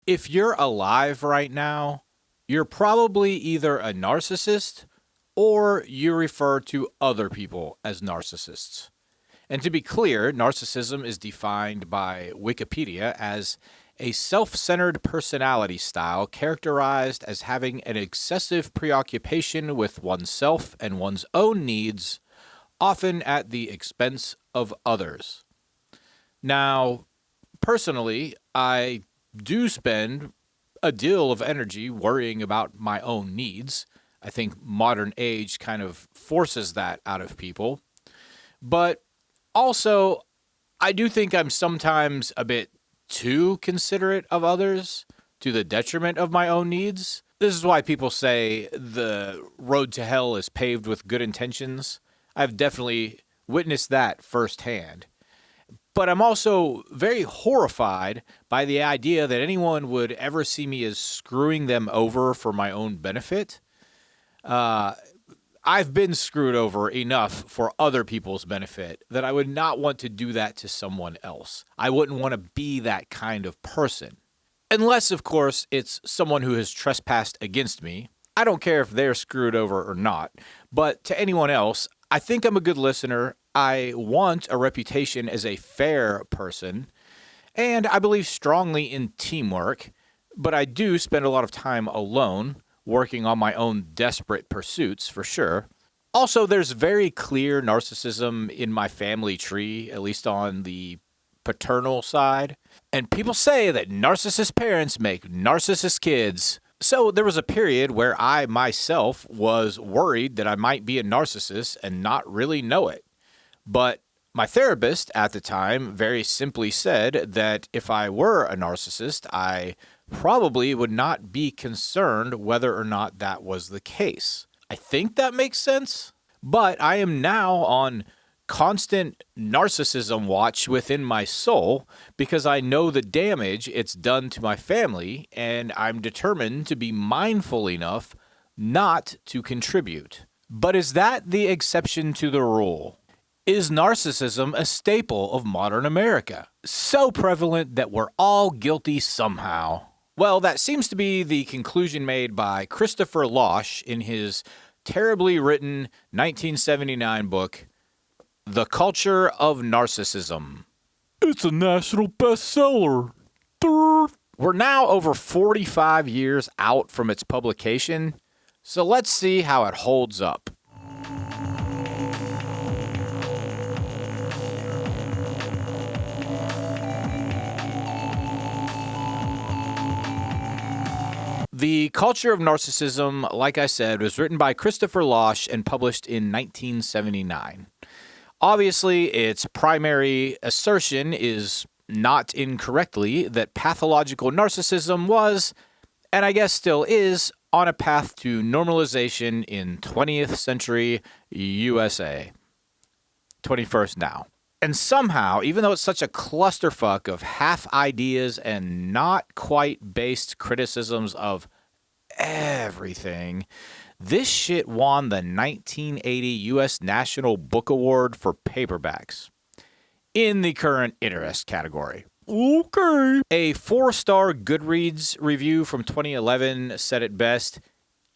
If you're alive right now, you're probably either a narcissist or you refer to other people as narcissists. And to be clear, narcissism is defined by Wikipedia as a self-centered personality style characterized as having an excessive preoccupation with oneself and one's own needs, often at the expense of others. Now, personally, I do spend a deal of energy worrying about my own needs. I think modern age kind of forces that out of people. But also, I do think I'm sometimes a bit too considerate of others to the detriment of my own needs. This is why people say the road to hell is paved with good intentions. I've definitely witnessed that firsthand. But I'm also very horrified by the idea that anyone would ever see me as screwing them over for my own benefit. I've been screwed over enough for other people's benefit that I would not want to do that to someone else. I wouldn't want to be that kind of person. Unless, of course, it's someone who has trespassed against me. I don't care if they're screwed over or not. But to anyone else, I think I'm a good listener. I want a reputation as a fair person, and I believe strongly in teamwork, but I do spend a lot of time alone, working on my own desperate pursuits, for sure. Also, there's very clear narcissism in my family tree, at least on the paternal side. And people say that narcissist parents make narcissist kids. So there was a period where I myself was worried that I might be a narcissist and not really know it. But my therapist at the time very simply said that if I were a narcissist, I probably would not be concerned whether or not that was the case. I think that makes sense. But I am now on constant narcissism watch within my soul because I know the damage it's done to my family, and I'm determined to be mindful enough not to contribute. But is that the exception to the rule? Is narcissism a staple of modern America? So prevalent that we're all guilty somehow. Well, that seems to be the conclusion made by Christopher Lasch in his terribly written 1979 book, The Culture of Narcissism. It's a national bestseller. We're now over 45 years out from its publication, so let's see how it holds up. The Culture of Narcissism, like I said, was written by Christopher Lasch and published in 1979. Obviously, its primary assertion is not incorrectly that pathological narcissism was, and I guess still is, on a path to normalization in 20th century USA. 21st now. And somehow, even though it's such a clusterfuck of half ideas and not quite based criticisms of everything, this shit won the 1980 U.S. National Book Award for paperbacks in the current interest category. Okay. A 4-star Goodreads review from 2011 said it best: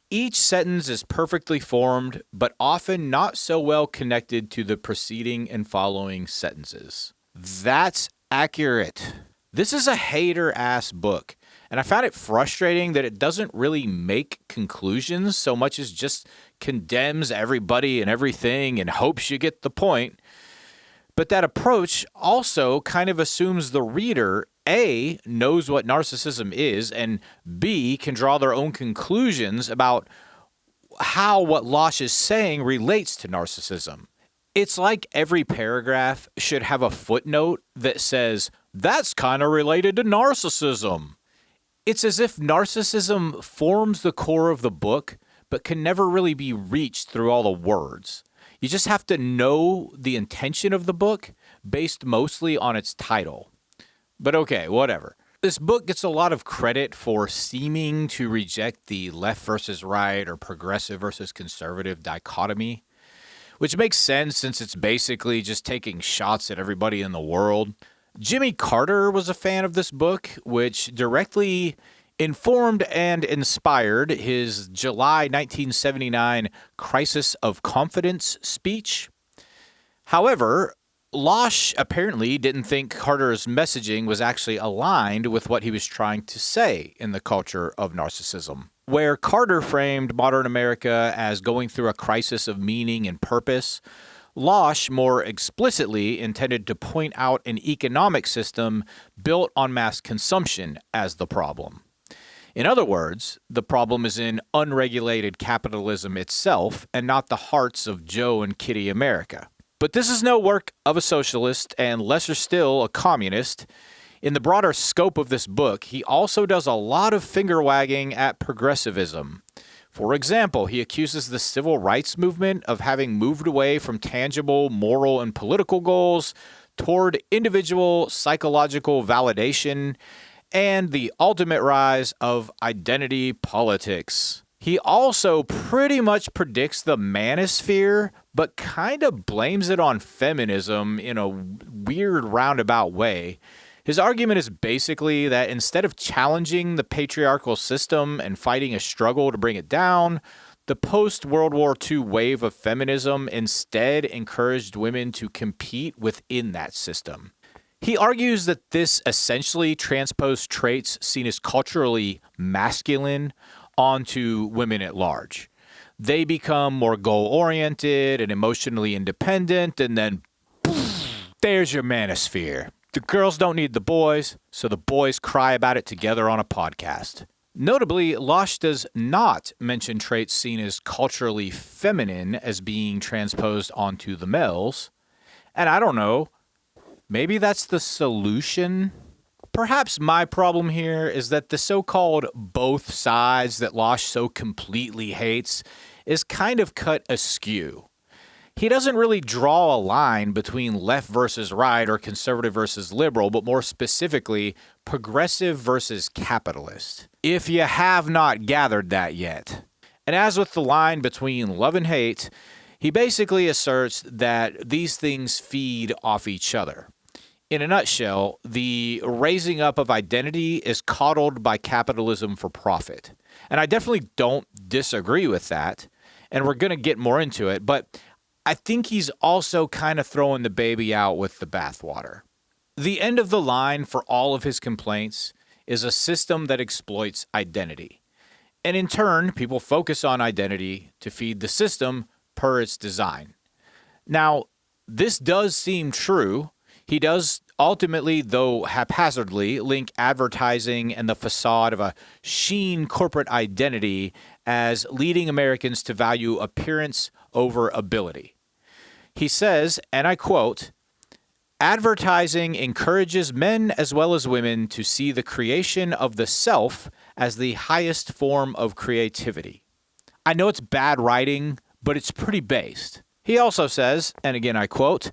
each sentence is perfectly formed, but often not so well connected to the preceding and following sentences. That's accurate. This is a hater-ass book, and I found it frustrating that it doesn't really make conclusions so much as just condemns everybody and everything and hopes you get the point. But that approach also kind of assumes the reader, A, knows what narcissism is, and B, can draw their own conclusions about how what Lasch is saying relates to narcissism. It's like every paragraph should have a footnote that says, that's kind of related to narcissism. It's as if narcissism forms the core of the book, but can never really be reached through all the words. You just have to know the intention of the book based mostly on its title. But okay, whatever. This book gets a lot of credit for seeming to reject the left versus right or progressive versus conservative dichotomy, which makes sense since it's basically just taking shots at everybody in the world. Jimmy Carter was a fan of this book, which directly informed and inspired his July 1979 Crisis of Confidence speech. However, Lasch apparently didn't think Carter's messaging was actually aligned with what he was trying to say in The Culture of Narcissism. Where Carter framed modern America as going through a crisis of meaning and purpose, Lasch more explicitly intended to point out an economic system built on mass consumption as the problem. In other words, the problem is in unregulated capitalism itself and not the hearts of Joe and Kitty America. But this is no work of a socialist, and lesser still, a communist. In the broader scope of this book, he also does a lot of finger-wagging at progressivism. For example, he accuses the civil rights movement of having moved away from tangible moral and political goals toward individual psychological validation and the ultimate rise of identity politics. He also pretty much predicts the manosphere, but kind of blames it on feminism in a weird roundabout way. His argument is basically that instead of challenging the patriarchal system and fighting a struggle to bring it down, the post-World War II wave of feminism instead encouraged women to compete within that system. He argues that this essentially transposed traits seen as culturally masculine onto women at large. They become more goal-oriented and emotionally independent, and then poof, there's your manosphere. The girls don't need the boys, so the boys cry about it together on a podcast. Notably, Lasch does not mention traits seen as culturally feminine as being transposed onto the males. And I don't know, maybe that's the solution? Perhaps my problem here is that the so-called both sides that Lasch so completely hates is kind of cut askew. He doesn't really draw a line between left versus right or conservative versus liberal, but more specifically, progressive versus capitalist, if you have not gathered that yet. And as with the line between love and hate, he basically asserts that these things feed off each other. In a nutshell, the raising up of identity is coddled by capitalism for profit. And I definitely don't disagree with that, and we're going to get more into it, but I think he's also kind of throwing the baby out with the bathwater. The end of the line for all of his complaints is a system that exploits identity. And in turn, people focus on identity to feed the system per its design. Now, this does seem true. He does ultimately, though haphazardly, link advertising and the facade of a sheen corporate identity as leading Americans to value appearance over ability. He says, and I quote, "Advertising encourages men as well as women to see the creation of the self as the highest form of creativity." I know it's bad writing, but it's pretty based. He also says, and again I quote,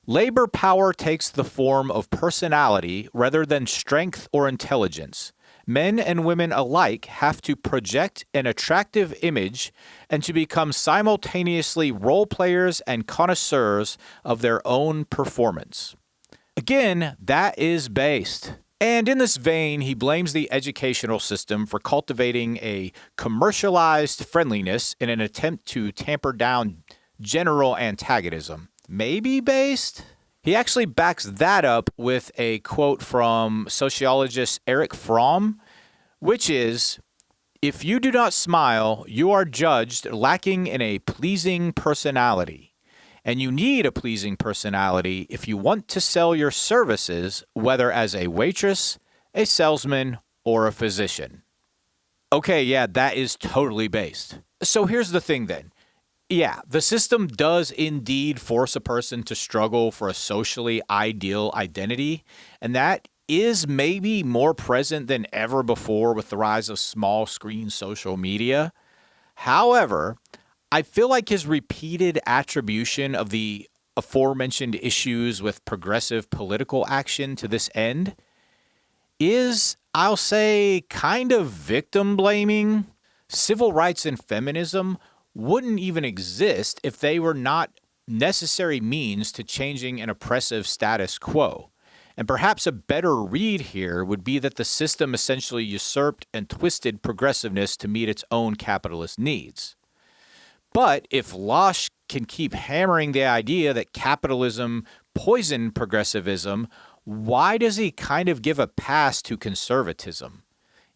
"Labor power takes the form of personality rather than strength or intelligence. Men and women alike have to project an attractive image and to become simultaneously role players and connoisseurs of their own performance." Again, that is based. And in this vein, he blames the educational system for cultivating a commercialized friendliness in an attempt to tamper down general antagonism. Maybe based? He actually backs that up with a quote from sociologist Erich Fromm, which is, "If you do not smile, you are judged lacking in a pleasing personality. And you need a pleasing personality if you want to sell your services, whether as a waitress, a salesman, or a physician." Okay, yeah, that is totally based. So here's the thing then. Yeah, the system does indeed force a person to struggle for a socially ideal identity, and that is maybe more present than ever before with the rise of small screen social media. However, I feel like his repeated attribution of the aforementioned issues with progressive political action to this end is, I'll say, kind of victim blaming. Civil rights and feminism wouldn't even exist if they were not necessary means to changing an oppressive status quo. And perhaps a better read here would be that the system essentially usurped and twisted progressiveness to meet its own capitalist needs. But if Lasch can keep hammering the idea that capitalism poisoned progressivism, why does he kind of give a pass to conservatism?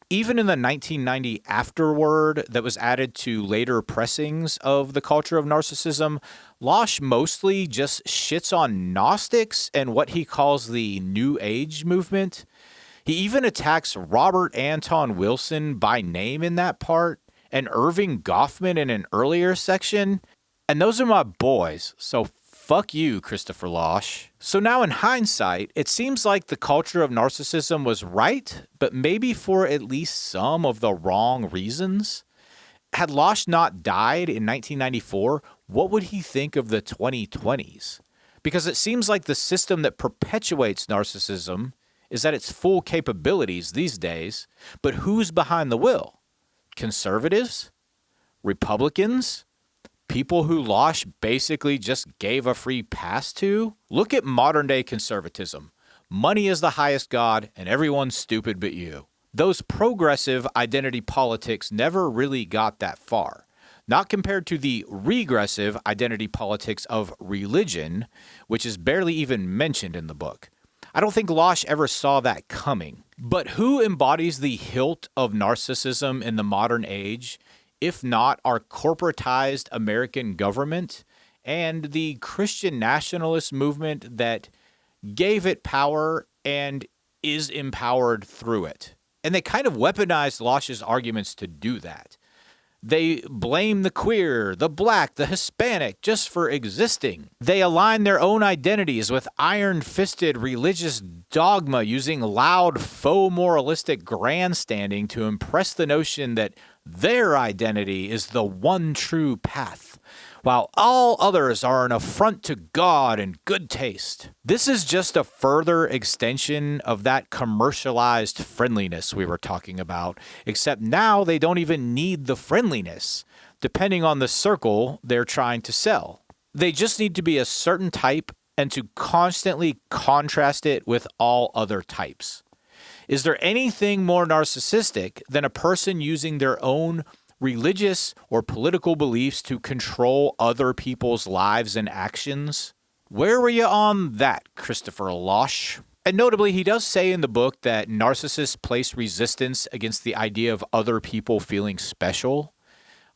Even in the 1990 afterword that was added to later pressings of The Culture of Narcissism, Lasch mostly just shits on Gnostics and what he calls the New Age movement. He even attacks Robert Anton Wilson by name in that part, and Irving Goffman in an earlier section. And those are my boys, so fuck you, Christopher Lasch. So now in hindsight, it seems like The Culture of Narcissism was right, but maybe for at least some of the wrong reasons. Had Lasch not died in 1994, what would he think of the 2020s? Because it seems like the system that perpetuates narcissism is at its full capabilities these days, but who's behind the wheel? Conservatives? Republicans? People who Lasch basically just gave a free pass to? Look at modern-day conservatism. Money is the highest god, and everyone's stupid but you. Those progressive identity politics never really got that far. Not compared to the regressive identity politics of religion, which is barely even mentioned in the book. I don't think Lasch ever saw that coming. But who embodies the hilt of narcissism in the modern age, if not our corporatized American government and the Christian nationalist movement that gave it power and is empowered through it? And they kind of weaponized Lasch's arguments to do that. They blame the queer, the black, the Hispanic just for existing. They align their own identities with iron-fisted religious dogma using loud, faux moralistic grandstanding to impress the notion that their identity is the one true path, while all others are an affront to God and good taste. This is just a further extension of that commercialized friendliness we were talking about, except now they don't even need the friendliness, depending on the circle they're trying to sell. They just need to be a certain type and to constantly contrast it with all other types. Is there anything more narcissistic than a person using their own religious or political beliefs to control other people's lives and actions? Where were you on that, Christopher Lasch? And notably, he does say in the book that narcissists place resistance against the idea of other people feeling special.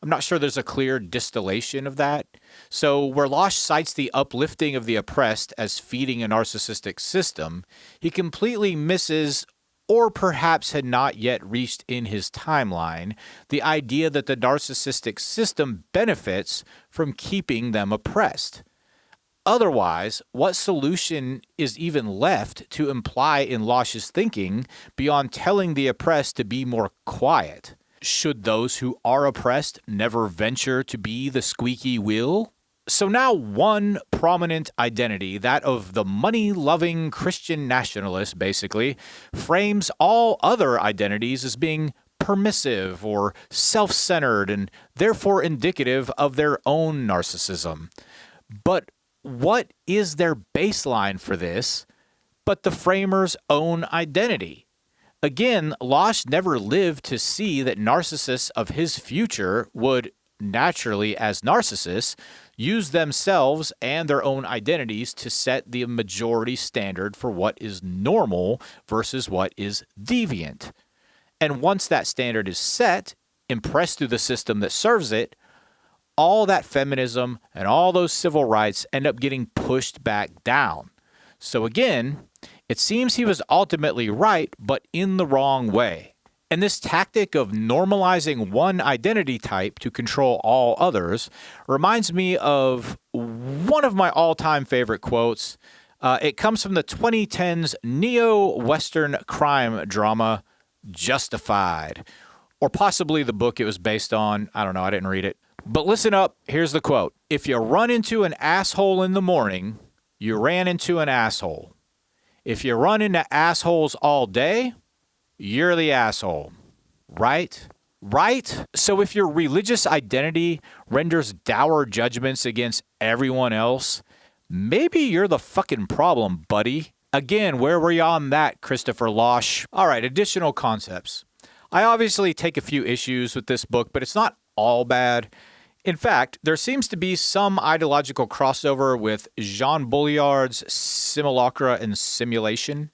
I'm not sure there's a clear distillation of that. So where Lasch cites the uplifting of the oppressed as feeding a narcissistic system, he completely misses, or perhaps had not yet reached in his timeline, the idea that the narcissistic system benefits from keeping them oppressed. Otherwise, what solution is even left to imply in Lasch's thinking beyond telling the oppressed to be more quiet? Should those who are oppressed never venture to be the squeaky wheel? So now one prominent identity, that of the money-loving Christian nationalist, basically, frames all other identities as being permissive or self-centered and therefore indicative of their own narcissism. But what is their baseline for this but the framer's own identity? Again, Lasch never lived to see that narcissists of his future would, naturally as narcissists, use themselves and their own identities to set the majority standard for what is normal versus what is deviant. And once that standard is set, impressed through the system that serves it, all that feminism and all those civil rights end up getting pushed back down. So again, it seems he was ultimately right, but in the wrong way. And this tactic of normalizing one identity type to control all others reminds me of one of my all-time favorite quotes. It comes from the 2010s neo-Western crime drama, Justified. Or possibly the book it was based on. I don't know, I didn't read it. But listen up, here's the quote. If you run into an asshole in the morning, you ran into an asshole. If you run into assholes all day, you're the asshole, right? Right? So if your religious identity renders dour judgments against everyone else, maybe you're the fucking problem, buddy. Again, where were you on that, Christopher Lasch? All right, additional concepts. I obviously take a few issues with this book, but it's not all bad. In fact, there seems to be some ideological crossover with Jean Baudrillard's Simulacra and Simulation,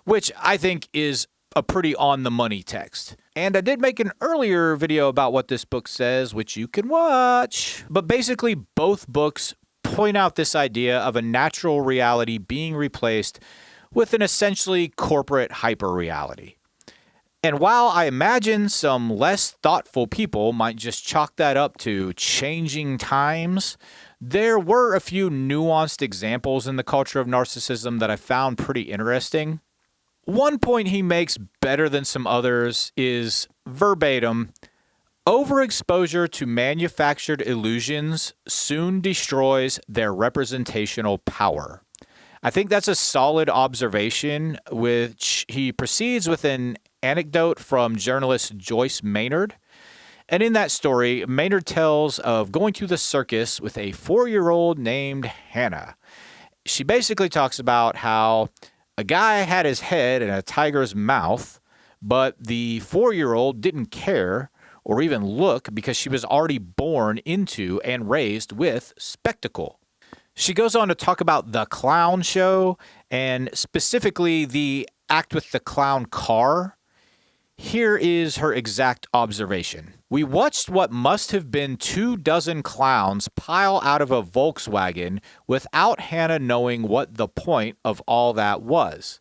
which I think is a pretty on-the-money text. And I did make an earlier video about what this book says, which you can watch. But basically, both books point out this idea of a natural reality being replaced with an essentially corporate hyper-reality. And while I imagine some less thoughtful people might just chalk that up to changing times, there were a few nuanced examples in the culture of narcissism that I found pretty interesting. One point he makes better than some others is, verbatim, overexposure to manufactured illusions soon destroys their representational power. I think that's a solid observation, which he proceeds with an anecdote from journalist Joyce Maynard. And in that story, Maynard tells of going to the circus with a 4-year-old named Hannah. She basically talks about how a guy had his head in a tiger's mouth, but the 4-year-old didn't care or even look because she was already born into and raised with spectacle. She goes on to talk about the clown show and specifically the act with the clown car. Here is her exact observation. We watched what must have been 24 clowns pile out of a Volkswagen without Hannah knowing what the point of all that was.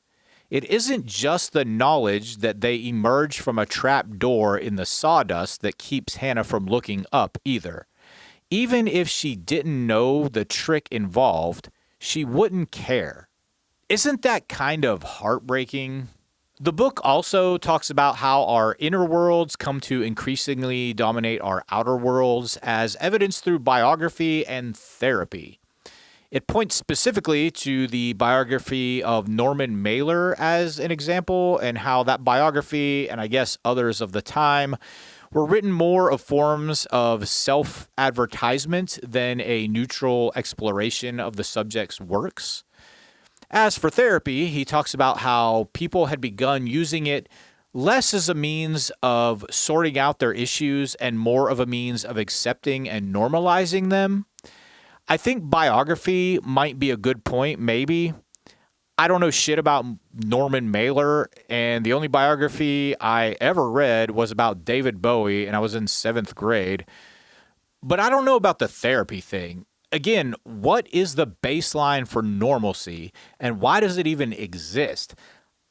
It isn't just the knowledge that they emerge from a trap door in the sawdust that keeps Hannah from looking up either. Even if she didn't know the trick involved, she wouldn't care. Isn't that kind of heartbreaking? The book also talks about how our inner worlds come to increasingly dominate our outer worlds, as evidenced through biography and therapy. It points specifically to the biography of Norman Mailer as an example, and how that biography, and I guess others of the time, were written more of forms of self-advertisement than a neutral exploration of the subject's works. As for therapy, he talks about how people had begun using it less as a means of sorting out their issues and more of a means of accepting and normalizing them. I think biography might be a good point, maybe. I don't know shit about Norman Mailer, and the only biography I ever read was about David Bowie, and I was in 7th grade. But I don't know about the therapy thing. Again, what is the baseline for normalcy, and why does it even exist?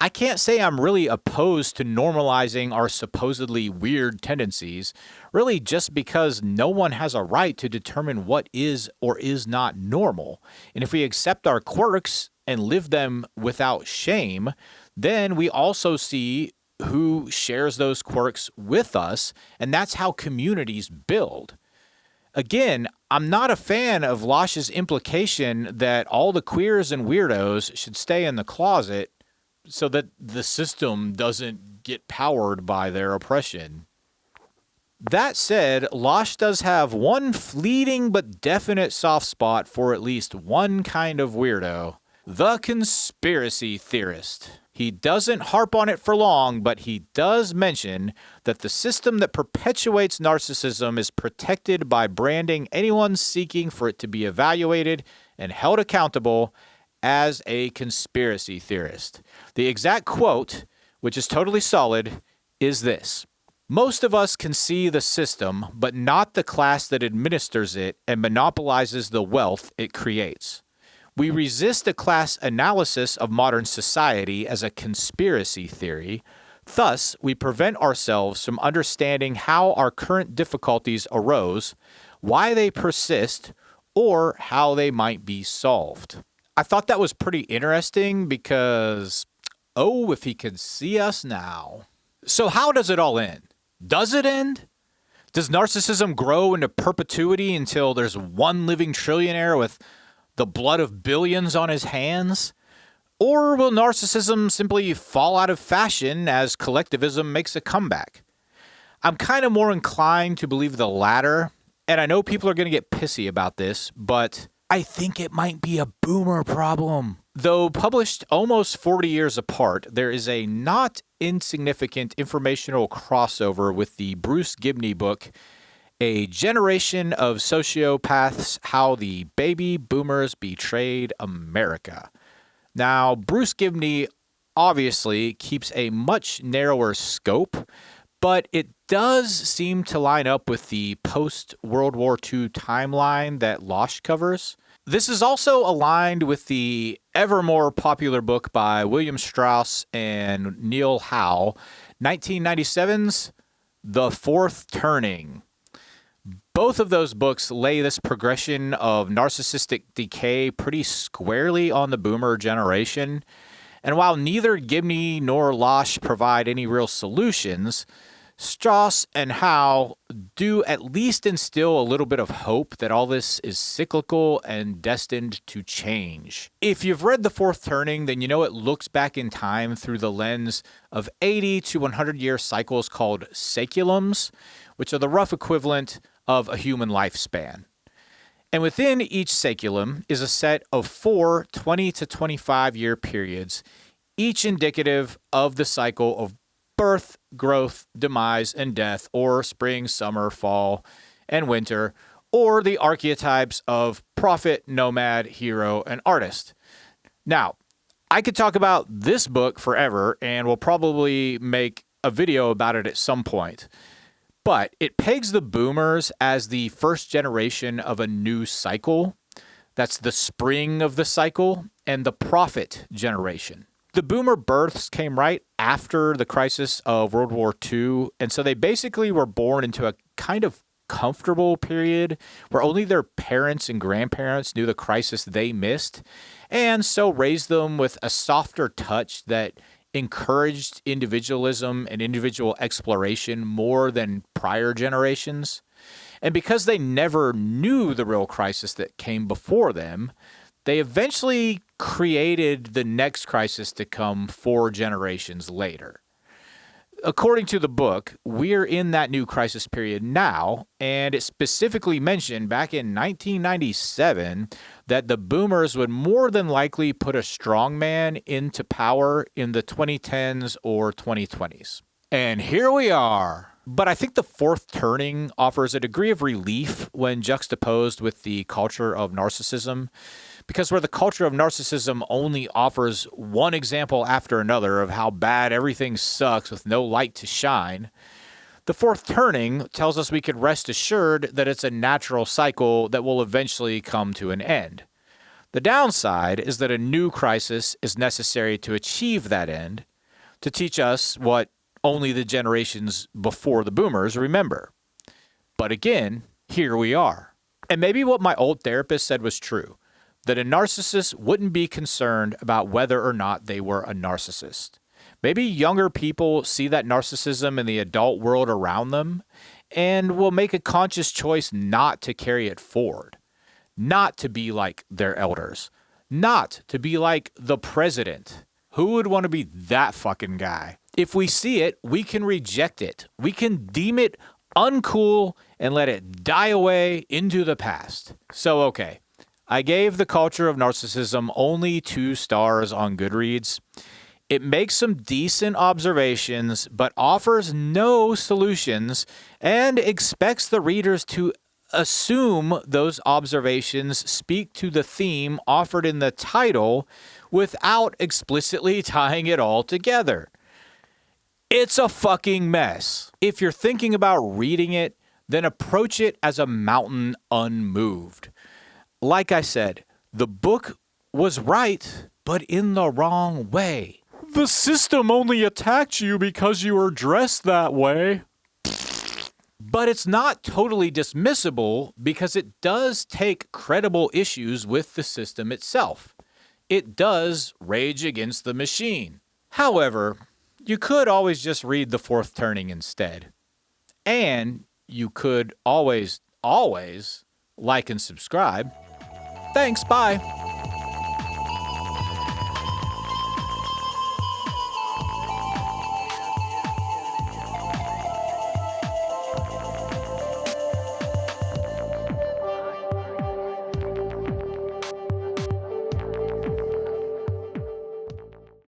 I can't say I'm really opposed to normalizing our supposedly weird tendencies, really just because no one has a right to determine what is or is not normal. And if we accept our quirks and live them without shame, then we also see who shares those quirks with us, and that's how communities build. Again, I'm not a fan of Lasch's implication that all the queers and weirdos should stay in the closet so that the system doesn't get powered by their oppression. That said, Lasch does have one fleeting but definite soft spot for at least one kind of weirdo: the conspiracy theorist. He doesn't harp on it for long, but he does mention that the system that perpetuates narcissism is protected by branding anyone seeking for it to be evaluated and held accountable as a conspiracy theorist. The exact quote, which is totally solid, is this: "Most of us can see the system, but not the class that administers it and monopolizes the wealth it creates. We resist a class analysis of modern society as a conspiracy theory. Thus, we prevent ourselves from understanding how our current difficulties arose, why they persist, or how they might be solved." I thought that was pretty interesting because, oh, if he could see us now. So how does it all end? Does it end? Does narcissism grow into perpetuity until there's one living trillionaire with the blood of billions on his hands? Or will narcissism simply fall out of fashion as collectivism makes a comeback? I'm kind of more inclined to believe the latter, and I know people are going to get pissy about this, but I think it might be a boomer problem. Though published almost 40 years apart, there is a not insignificant informational crossover with the Bruce Gibney book, A Generation of Sociopaths, How the Baby Boomers Betrayed America. Now, Bruce Gibney obviously keeps a much narrower scope, but it does seem to line up with the post-World War II timeline that Lasch covers. This is also aligned with the ever more popular book by William Strauss and Neil Howe, 1997's The Fourth Turning. Both of those books lay this progression of narcissistic decay pretty squarely on the boomer generation. And while neither Gibney nor Lasch provide any real solutions, Strauss and Howe do at least instill a little bit of hope that all this is cyclical and destined to change. If you've read The Fourth Turning, then you know it looks back in time through the lens of 80 to 100-year cycles called saeculums, which are the rough equivalent of a human lifespan. And within each saeculum is a set of 4 20 to 25-year periods, each indicative of the cycle of birth, growth, demise, and death, or spring, summer, fall, and winter, or the archetypes of prophet, nomad, hero, and artist. Now, I could talk about this book forever, and we'll probably make a video about it at some point. But it pegs the boomers as the first generation of a new cycle. That's the spring of the cycle, and the prophet generation. The boomer births came right after the crisis of World War II, and so they basically were born into a kind of comfortable period where only their parents and grandparents knew the crisis they missed, and so raised them with a softer touch that encouraged individualism and individual exploration more than prior generations. And because they never knew the real crisis that came before them, they eventually created the next crisis to come 4 generations later. According to the book, we're in that new crisis period now, and it specifically mentioned back in 1997 that the boomers would more than likely put a strongman into power in the 2010s or 2020s. And here we are. But I think The Fourth Turning offers a degree of relief when juxtaposed with The Culture of Narcissism, because where The Culture of Narcissism only offers one example after another of how bad everything sucks with no light to shine, The Fourth Turning tells us we can rest assured that it's a natural cycle that will eventually come to an end. The downside is that a new crisis is necessary to achieve that end, to teach us what only the generations before the boomers remember. But again, here we are. And maybe what my old therapist said was true, that a narcissist wouldn't be concerned about whether or not they were a narcissist. Maybe younger people see that narcissism in the adult world around them and will make a conscious choice not to carry it forward, not to be like their elders, not to be like the president. Who would want to be that fucking guy? If we see it, we can reject it. We can deem it uncool and let it die away into the past. So, okay, I gave The Culture of Narcissism only 2 stars on Goodreads. It makes some decent observations, but offers no solutions and expects the readers to assume those observations speak to the theme offered in the title without explicitly tying it all together. It's a fucking mess. If you're thinking about reading it, then approach it as a mountain unmoved. Like I said, the book was right, but in the wrong way. The system only attacked you because you were dressed that way. But it's not totally dismissible because it does take credible issues with the system itself. It does rage against the machine. However, you could always just read The Fourth Turning instead. And you could always like and subscribe. Thanks, bye.